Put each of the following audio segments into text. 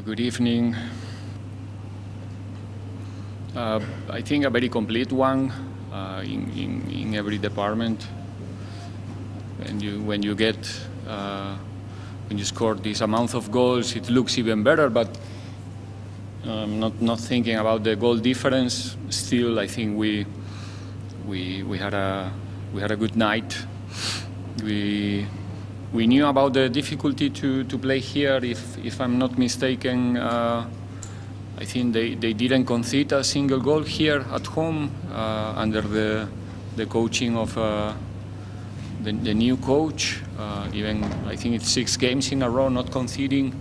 Good evening. I think a very complete one in every department. When you score this amount of goals, it looks even better. But not thinking about the goal difference. Still, I think we had a good night. We knew about the difficulty to play here. If I'm not mistaken, I think they didn't concede a single goal here at home under the coaching of the new coach. Even I think it's 6 games in a row not conceding.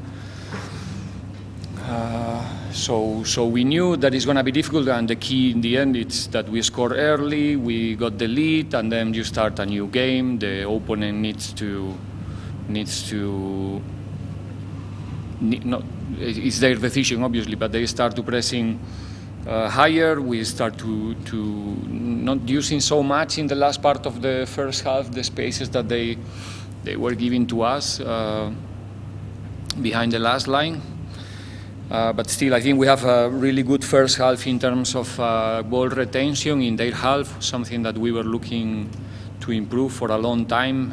So we knew that it's going to be difficult, and the key in the end is that we score early, we got the lead, and then you start a new game. The opponent needs to it's their decision obviously, but they start to pressing higher. We start to not using so much in the last part of the first half the spaces that they were giving to us behind the last line. But still, I think we have a really good first half in terms of ball retention in their half, something that we were looking to improve for a long time.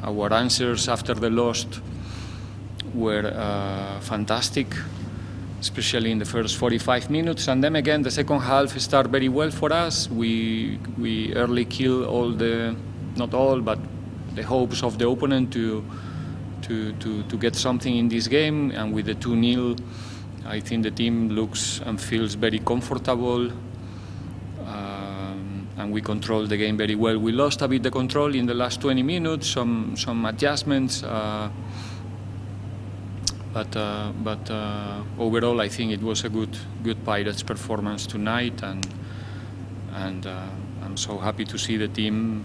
Our answers after the loss were fantastic, especially in the first 45 minutes. And then again, the second half started very well for us. We early killed all not all, but the hopes of the opponent to get something in this game. And with the 2-0, I think the team looks and feels very comfortable. And we controlled the game very well. We lost a bit the control in the last 20 minutes, some adjustments, but overall I think it was a good Pirates performance tonight, and I'm so happy to see the team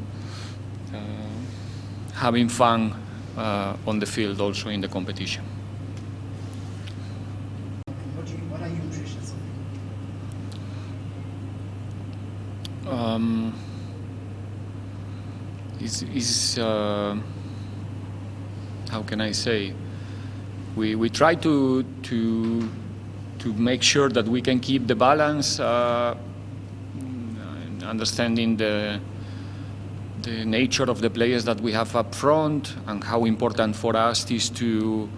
having fun on the field also in the competition. What are your impressions of how can I say? We try to make sure that we can keep the balance, understanding the nature of the players that we have up front and how important for us is to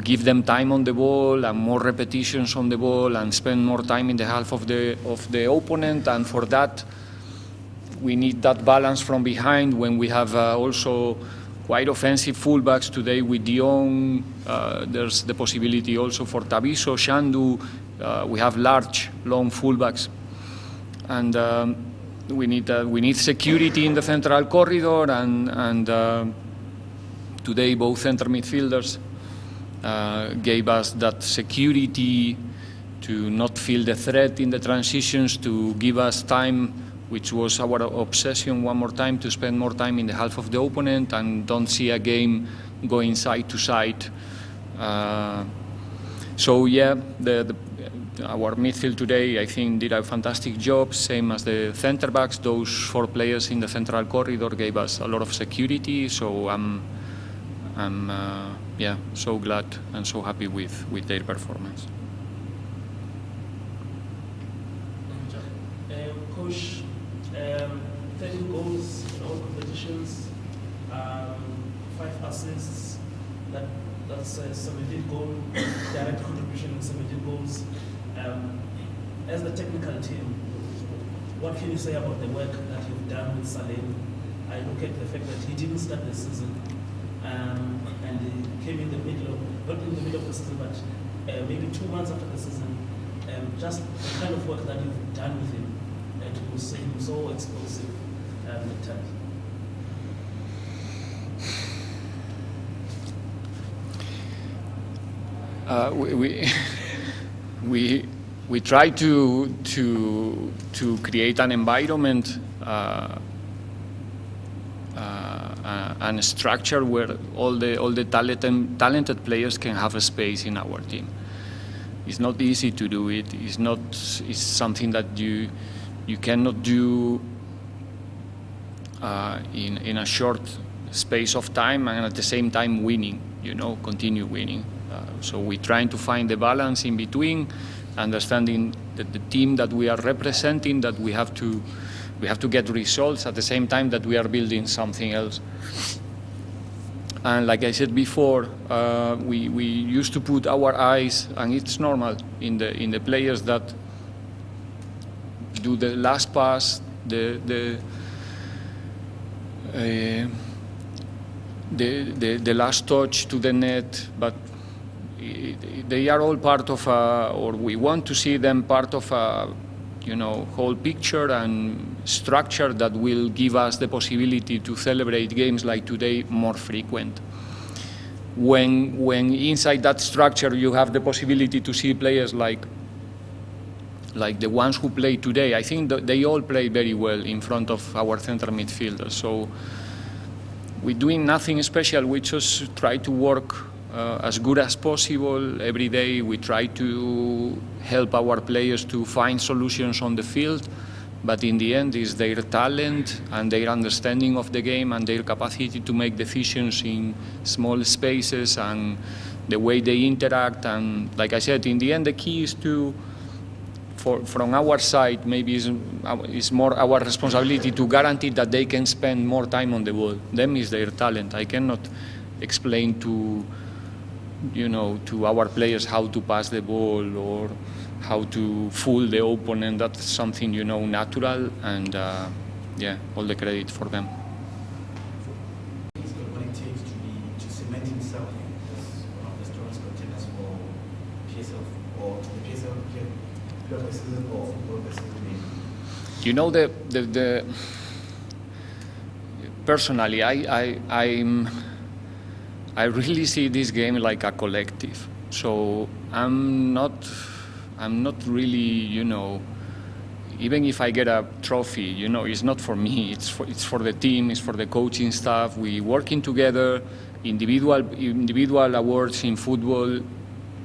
give them time on the ball and more repetitions on the ball and spend more time in the half of the opponent. And for that, we need that balance from behind when we have also quite offensive fullbacks today with Dion. There's the possibility also for Tabiso, Shandu. We have large, long fullbacks, and we need security in the central corridor. And today, both center midfielders gave us that security to not feel the threat in the transitions, to give us time, which was our obsession one more time, to spend more time in the half of the opponent and don't see a game going side to side. So yeah, our midfield today, I think, did a fantastic job, same as the center backs. Those 4 players in the central corridor gave us a lot of security. So I'm so glad and so happy with their performance. Coach, 30 goals in all competitions, 5 assists. That's 17 goals, direct contribution, 17 goals. As the technical team, what can you say about the work that you've done with Saleng? I look at the fact that he didn't start the season, and he came in the middle of, not in the middle of the season, but maybe 2 months after the season. Just the kind of work that you've done with him to see him so explosive at times. We try to create an environment and a structure where all the talented players can have a space in our team. It's not easy to do it. It's something that you cannot do in a short space of time and at the same time winning. Continue winning. So we're trying to find the balance in between, understanding that the team that we are representing, that we have to get results at the same time that we are building something else. And like I said before, we used to put our eyes, and it's normal, in the players that do the last pass, the last touch to the net, but they are all part of or we want to see them part of a, whole picture and structure that will give us the possibility to celebrate games like today more frequent. When inside that structure you have the possibility to see players like the ones who play today, I think that they all play very well in front of our center midfielders. So we're doing nothing special. We just try to work as good as possible every day. We try to help our players to find solutions on the field, but in the end it's their talent and their understanding of the game and their capacity to make decisions in small spaces and the way they interact. And like I said, in the end the key is to, from our side, maybe is more our responsibility to guarantee that they can spend more time on the ball. Them is their talent. I cannot explain to our players how to pass the ball or how to fool the opponent. That's something natural, and all the credit for them. He's got what it takes to cement himself as one of the strongest contenders for PSL or the PSL season or football season. Personally, I really see this game like a collective. So I'm not really, even if I get a trophy, it's not for me. It's for the team. It's for the coaching staff. We working together. Individual awards in football,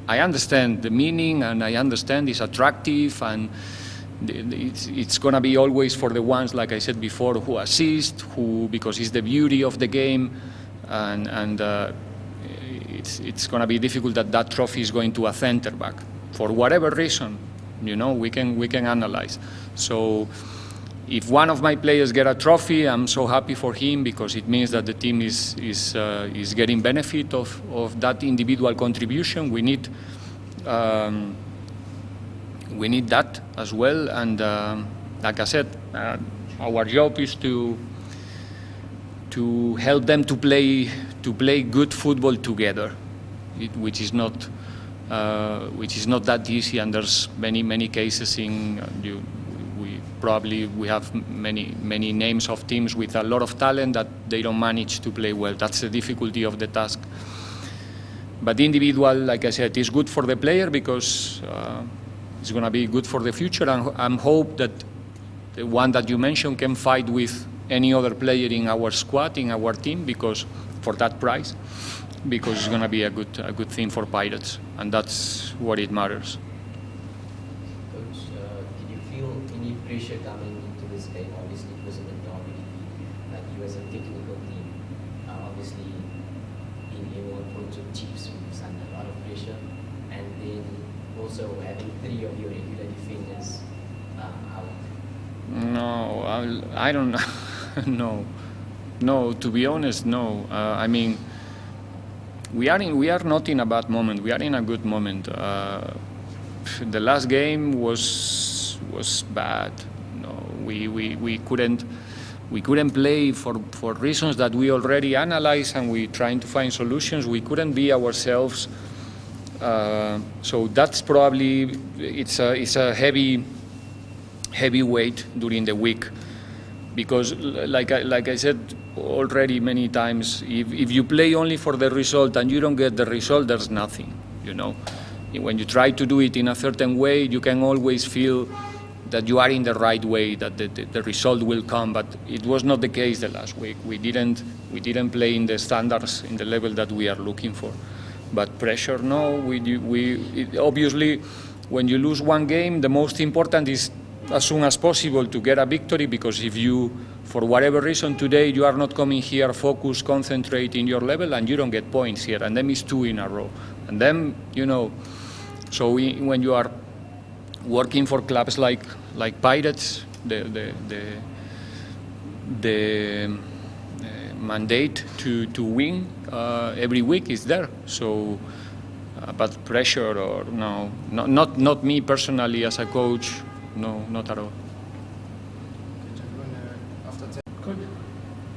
I understand the meaning, and I understand it's attractive, and it's gonna be always for the ones, like I said before, who assist, because it's the beauty of the game. And it's going to be difficult that trophy is going to a center back for whatever reason. We can analyze. So if one of my players get a trophy, I'm so happy for him, because it means that the team is getting benefit of that individual contribution. We need that as well. And like I said, our job is to help them to play good football together, which is not that easy. And there's many cases we have many names of teams with a lot of talent that they don't manage to play well. That's the difficulty of the task. But individual, like I said, is good for the player, because it's going to be good for the future. And I hope that the one that you mentioned can fight with any other player in our squad, in our team, because for that prize, because it's going to be a good thing for Pirates, and that's what it matters. Coach, did you feel any pressure coming into this game? Obviously, it was a bit derby, like you as a technical team, obviously in 1 point of Chiefs, was under a lot of pressure, and then also having 3 of your regular defenders out. No, I don't know. No, to be honest, no. I mean, we are not in a bad moment. We are in a good moment. The last game was bad. No, we couldn't play for reasons that we already analyzed, and we trying to find solutions. We couldn't be ourselves. So that's probably it's a heavy weight during the week. Because, like I said already many times, if you play only for the result and you don't get the result, there's nothing, When you try to do it in a certain way, you can always feel that you are in the right way, that the result will come. But it was not the case the last week. We didn't play in the standards, in the level that we are looking for. But pressure, no. Obviously, when you lose one game, the most important is as soon as possible to get a victory, because if you, for whatever reason today, you are not coming here, focus, concentrate in your level, and you don't get points here, and then it's 2 in a row. And then, you know, so when you are working for clubs like Pirates, the mandate to win every week is there. So, but pressure or no, not me personally as a coach, no, not at all. Coach,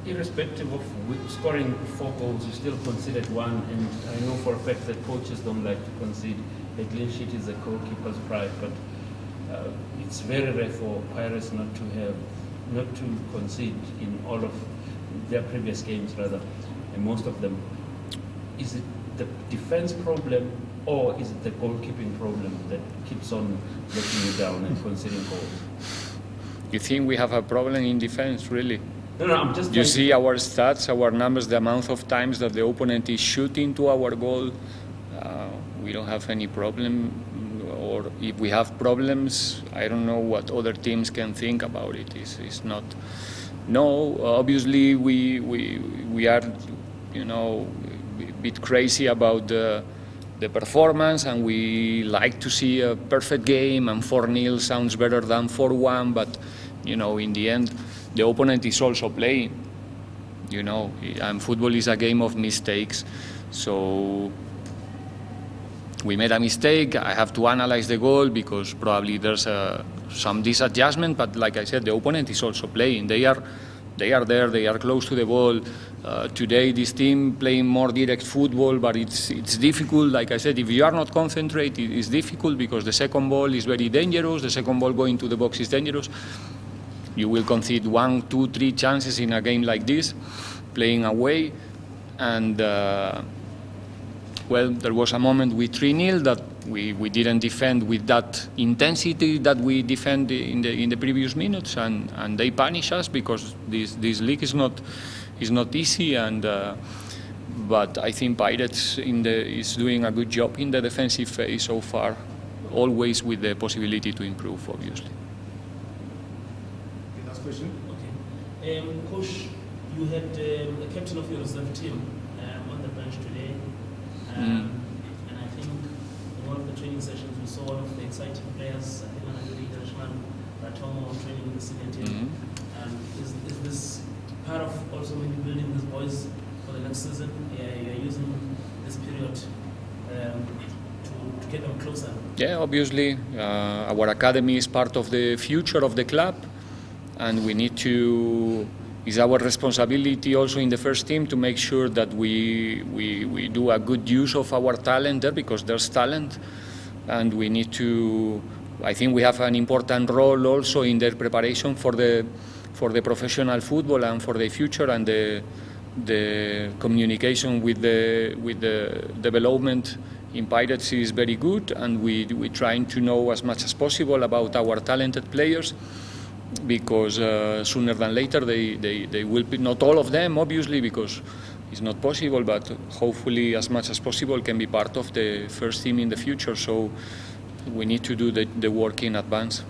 irrespective of scoring 4 goals, you still conceded 1, and I know for a fact that coaches don't like to concede. A clean sheet is a goalkeeper's pride, but it's very rare for Pirates not to concede in all of their previous games, rather, and most of them. Is it the defense problem, or is it the goalkeeping problem that keeps on letting you down and conceding goals? You think we have a problem in defense, really? No, I'm just. You see our stats, our numbers, the amount of times that the opponent is shooting to our goal. We don't have any problem, or if we have problems, I don't know what other teams can think about it. It's not. No, obviously we are, you know, a bit crazy about the performance, and we like to see a perfect game, and 4-0 sounds better than 4-1, but you know, in the end, the opponent is also playing, you know, and football is a game of mistakes. So we made a mistake. I have to analyze the goal because probably there's some disadjustment, but like I said, the opponent is also playing. They are there, they are close to the ball. Today this team playing more direct football, but it's difficult. Like I said, if you are not concentrated, it's difficult because the second ball is very dangerous. The second ball going to the box is dangerous. You will concede 1, 2, 3 chances in a game like this, playing away. And well, there was a moment with 3-0 that we didn't defend with that intensity that we defend in the previous minutes, and they punish us because this league is not easy. And but I think Pirates is doing a good job in the defensive phase so far, always with the possibility to improve, obviously. Okay, last question. Okay. Coach, you had a captain of your reserve team on the bench today. And I think in one of the training sessions we saw one of the exciting players, I think another Irishman, Ratomo, training in the senior team. Is this part of also maybe building these boys for the next season? You're using this period to get them closer? Yeah, obviously. Our academy is part of the future of the club, and we need to. It's our responsibility also in the first team to make sure that we do a good use of our talent there, because there's talent, and we need to. I think we have an important role also in their preparation for the professional football and for the future, and the communication with the development in Pirates is very good, and we're trying to know as much as possible about our talented players. Because sooner than later they will be, not all of them obviously because it's not possible, but hopefully as much as possible can be part of the first team in the future. So we need to do the work in advance.